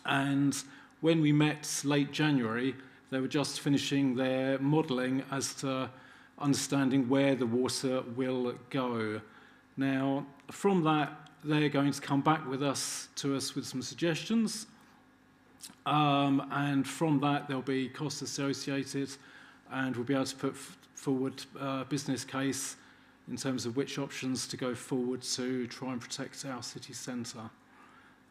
and when we met late January, they were just finishing their modelling as to understanding where the water will go. Now, from that, they're going to come back to us with some suggestions, and from that there'll be costs associated, and we'll be able to put forward a business case in terms of which options to go forward to try and protect our city centre.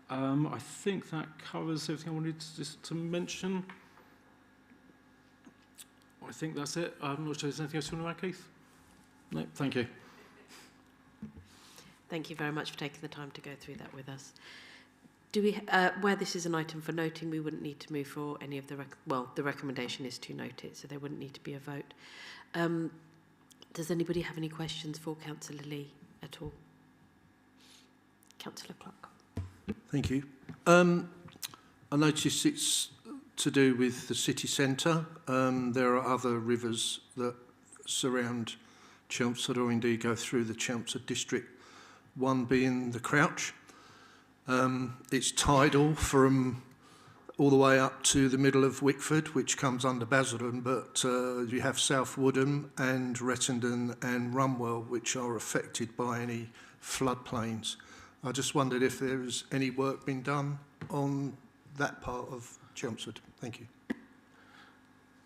I think that covers everything I wanted to mention. I think that's it. I'm not sure there's anything else you want to add, Keith? No, thank you. Thank you very much for taking the time to go through that with us. Do we, where this is an item for noting, we wouldn't need to move for any of the, the recommendation is to note it, so there wouldn't need to be a vote. Does anybody have any questions for Councillor Lee at all? Councillor Clark. Thank you. I notice it's to do with the city centre. There are other rivers that surround Chelmsford or indeed go through the Chelmsford district, one being the Crouch. It's tidal from all the way up to the middle of Wickford, which comes under Basildon, but you have South Woodham and Rettendon and Rumwell, which are affected by any floodplains. I just wondered if there was any work being done on that part of Chelmsford. Thank you.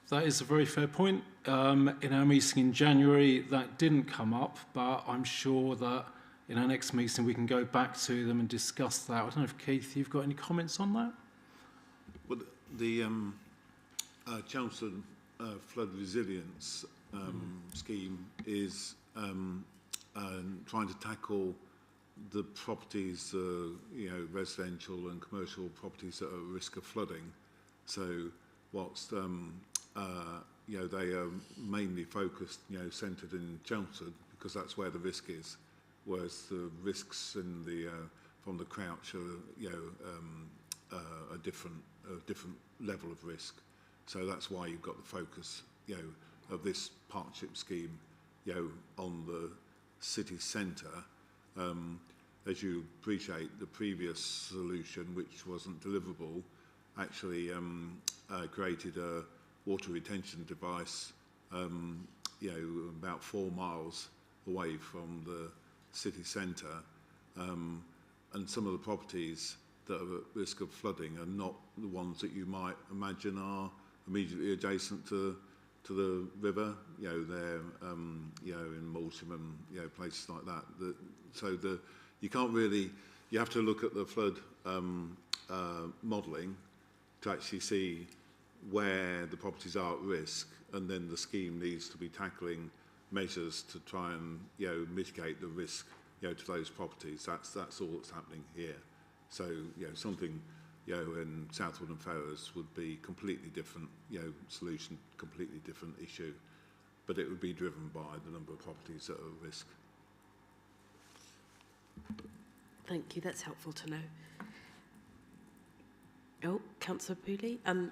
That is a very fair point. In our meeting in January, that didn't come up, but I'm sure that in our next meeting we can go back to them and discuss that. I don't know if, Keith, you've got any comments on that? Well, the Chelmsford flood resilience scheme is trying to tackle the properties, residential and commercial properties that are at risk of flooding. So whilst they are mainly focused, centred in Chelmsford, because that's where the risk is, whereas the risks in the from the Crouch are a different level of risk. So that's why you've got the focus, of this partnership scheme, on the city centre. As you appreciate, the previous solution, which wasn't deliverable, actually created a water retention device, about 4 miles away from the city centre, and some of the properties that are at risk of flooding are not the ones that you might imagine are immediately adjacent to the river. They're in Malsham and places like that. You can't really. You have to look at the flood modelling to actually see where the properties are at risk, and then the scheme needs to be tackling measures to try and mitigate the risk to those properties. That's all that's happening here. So something in Southwood and Ferrers would be completely different solution, completely different issue, but it would be driven by the number of properties that are at risk. Thank you, that's helpful to know. Oh, Councillor Pooley. I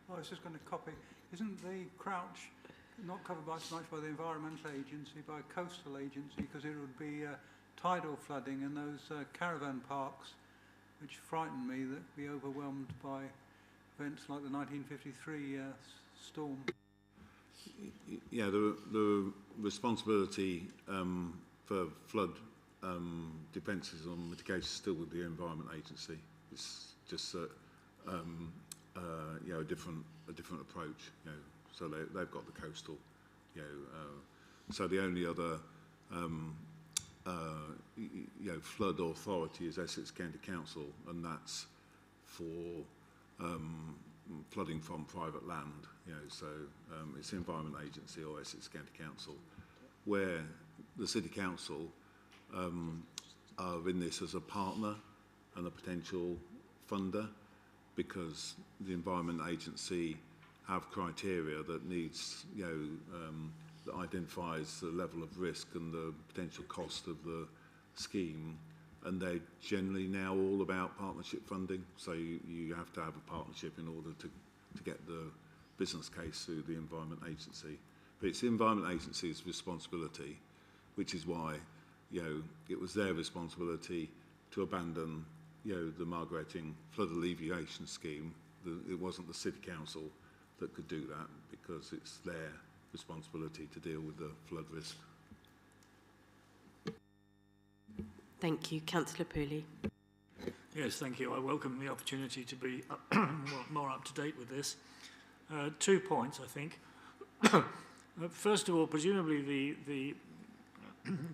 was just going to copy. Isn't the Crouch not covered so much by the Environmental Agency, by a coastal agency, because it would be tidal flooding and those caravan parks, which frighten me, that be overwhelmed by events like the 1953 storm? Yeah, the responsibility for flood defences or mitigation is still with the Environment Agency. It's just that a different approach. So they've got the coastal. So the only other flood authority is Essex County Council, and that's for flooding from private land. So it's the Environment Agency or Essex County Council, where the City Council are in this as a partner and a potential funder, because the Environment Agency have criteria that needs, that identifies the level of risk and the potential cost of the scheme, and they're generally now all about partnership funding. So you have to have a partnership in order to get the business case through the Environment Agency. But it's the Environment Agency's responsibility, which is why it was their responsibility to abandon the Margaretting flood alleviation scheme. It wasn't the City Council that could do that, because it's their responsibility to deal with the flood risk. Thank you. Councillor Pooley. Yes, thank you. I welcome the opportunity to be more up to date with this. 2 points, I think. First of all, presumably the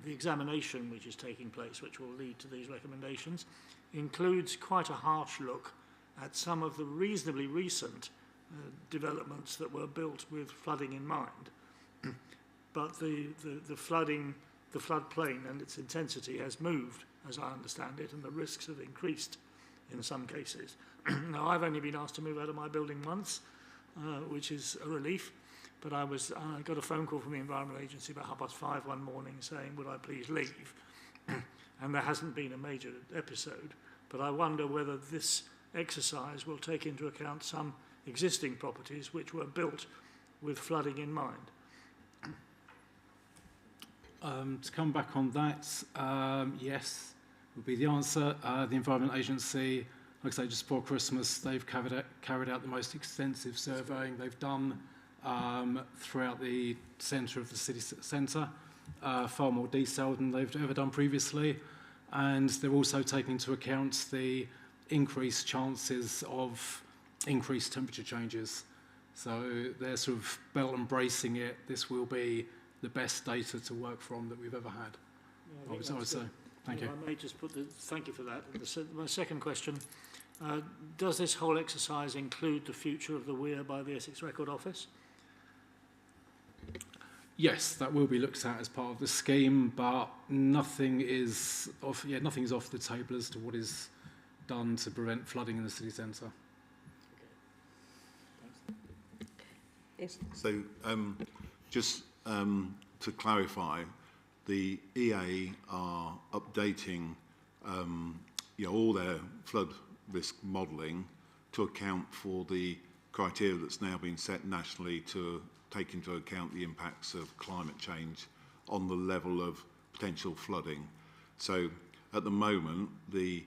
examination which is taking place, which will lead to these recommendations, includes quite a harsh look at some of the reasonably recent developments that were built with flooding in mind. But the floodplain and its intensity has moved, as I understand it, and the risks have increased in some cases. Now, I've only been asked to move out of my building once, which is a relief, but I got a phone call from the Environment Agency about 5:30 one morning saying, would I please leave? And there hasn't been a major episode, but I wonder whether this exercise will take into account some existing properties which were built with flooding in mind. To come back on that, yes, would be the answer. The Environment Agency, like I say, just before Christmas, they've carried out the most extensive surveying they've done throughout the centre of the city centre, far more detailed than they've ever done previously. And they're also taking into account the increased chances of increased temperature changes. So they're sort of belt and bracing it. This will be the best data to work from that we've ever had. Yeah, I would say. Thank you. I may just thank you for that. My second question, does this whole exercise include the future of the weir by the Essex Record Office? Yes, that will be looked at as part of the scheme, but nothing is off the table as to what is done to prevent flooding in the city centre. Yes. So just to clarify, the EA are updating all their flood risk modelling to account for the criteria that's now been set nationally to take into account the impacts of climate change on the level of potential flooding. So at the moment, the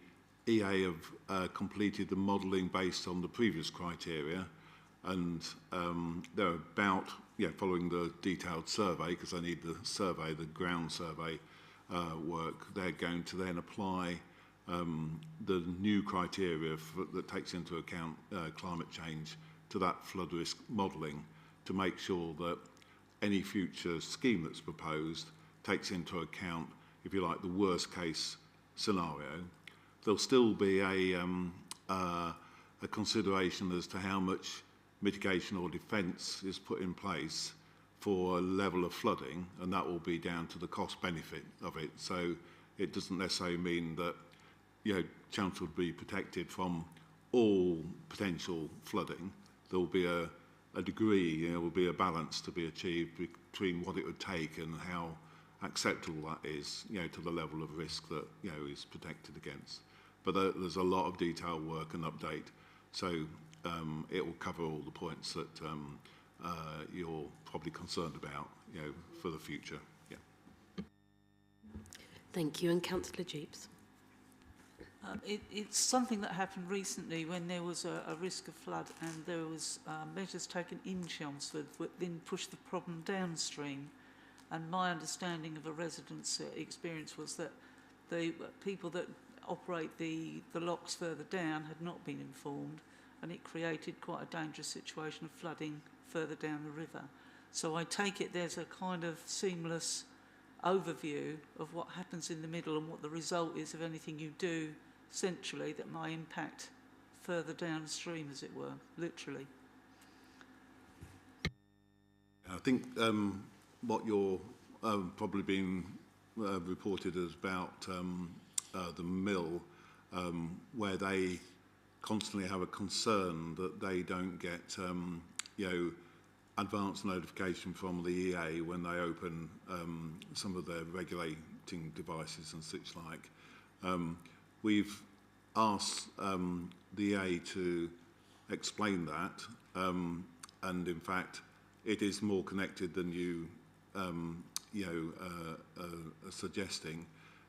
EA have completed the modelling based on the previous criteria, and they're about, following the detailed survey, because I need the survey, the ground survey work, they're going to then apply the new criteria that takes into account climate change to that flood risk modelling to make sure that any future scheme that's proposed takes into account, if you like, the worst case scenario. There'll still be a consideration as to how much mitigation or defence is put in place for a level of flooding, and that will be down to the cost benefit of it. So it doesn't necessarily mean that Chelmsford would be protected from all potential flooding. There will be a degree, there will be a balance to be achieved between what it would take and how acceptable that is, to the level of risk that is protected against. But there's a lot of detailed work and update, so it will cover all the points that you're probably concerned about, for the future. Yeah. Thank you. And Councillor Jeeps. It's something that happened recently when there was a risk of flood, and there was measures taken in Chelmsford that then pushed the problem downstream. And my understanding of a resident's experience was that the people that operate the locks further down had not been informed, and it created quite a dangerous situation of flooding further down the river. So I take it there's a kind of seamless overview of what happens in the middle and what the result is of anything you do centrally that may impact further downstream, as it were, literally. I think what you're probably being reported as about the mill, where they constantly have a concern that they don't get advance notification from the EA when they open some of their regulating devices and such like. We've asked the EA to explain that, and in fact, it is more connected than you are suggesting.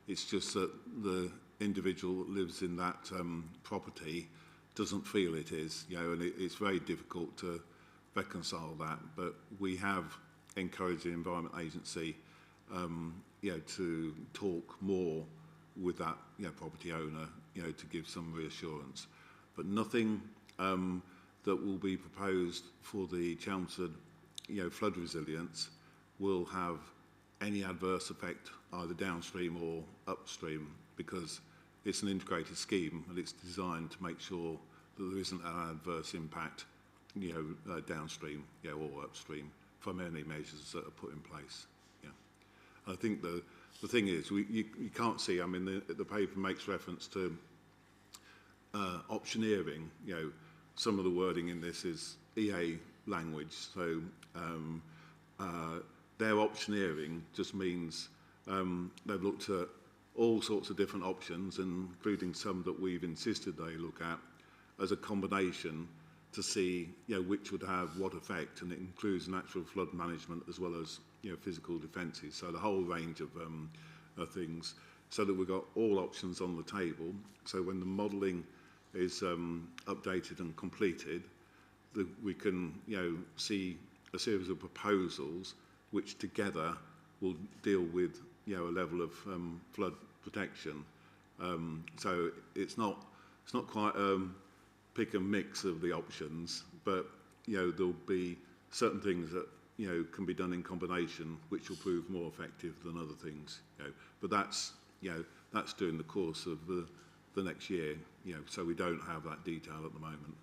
It's just that the individual that lives in that property doesn't feel it is, and it's very difficult to reconcile that. But we have encouraged the Environment Agency, to talk more with that property owner, to give some reassurance. But nothing that will be proposed for the Chelmsford, flood resilience will have any adverse effect either downstream or upstream, because it's an integrated scheme and it's designed to make sure that there isn't an adverse impact, downstream, or upstream from any measures that are put in place. Yeah, I think the thing is you can't see. I mean, the paper makes reference to optioneering, you know, some of the wording in this is EA language, so their optioneering just means they've looked at all sorts of different options, including some that we've insisted they look at as a combination to see, you know, which would have what effect, and it includes natural flood management as well as, you know, physical defences. So the whole range of things, so that we've got all options on the table. So when the modelling is updated and completed, we can, you know, see a series of proposals which together will deal with, you know, a level of flood protection. So it's not quite pick and mix of the options, but, you know, there'll be certain things that, you know, can be done in combination which will prove more effective than other things, you know. But that's, you know, that's during the course of the next year, you know, so we don't have that detail at the moment.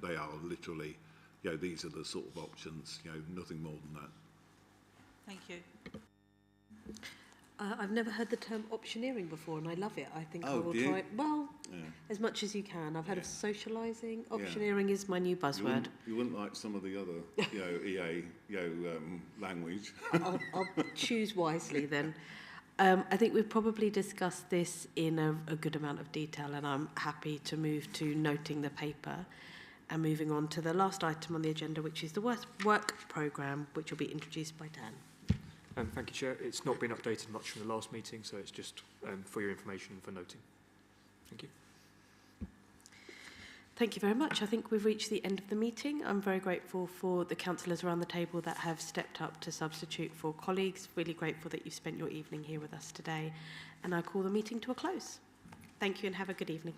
They are literally, you know, these are the sort of options, you know, nothing more than that. Thank you. I've never heard the term optioneering before, and I love it. I think I will do you? try it, well, Yeah. as much as you can. I've heard of Yeah. socialising. Optioneering is my new buzzword. You wouldn't like some of the other, you know, EA, you know, language. I'll choose wisely then. I think we've probably discussed this in a good amount of detail, and I'm happy to move to noting the paper and moving on to the last item on the agenda, which is the work programme, which will be introduced by Dan. Thank you, Chair. It's not been updated much from the last meeting, so it's just for your information and for noting. Thank you. Thank you very much. I think we've reached the end of the meeting. I'm very grateful for the councillors around the table that have stepped up to substitute for colleagues. Really grateful that you've spent your evening here with us today. And I call the meeting to a close. Thank you and have a good evening.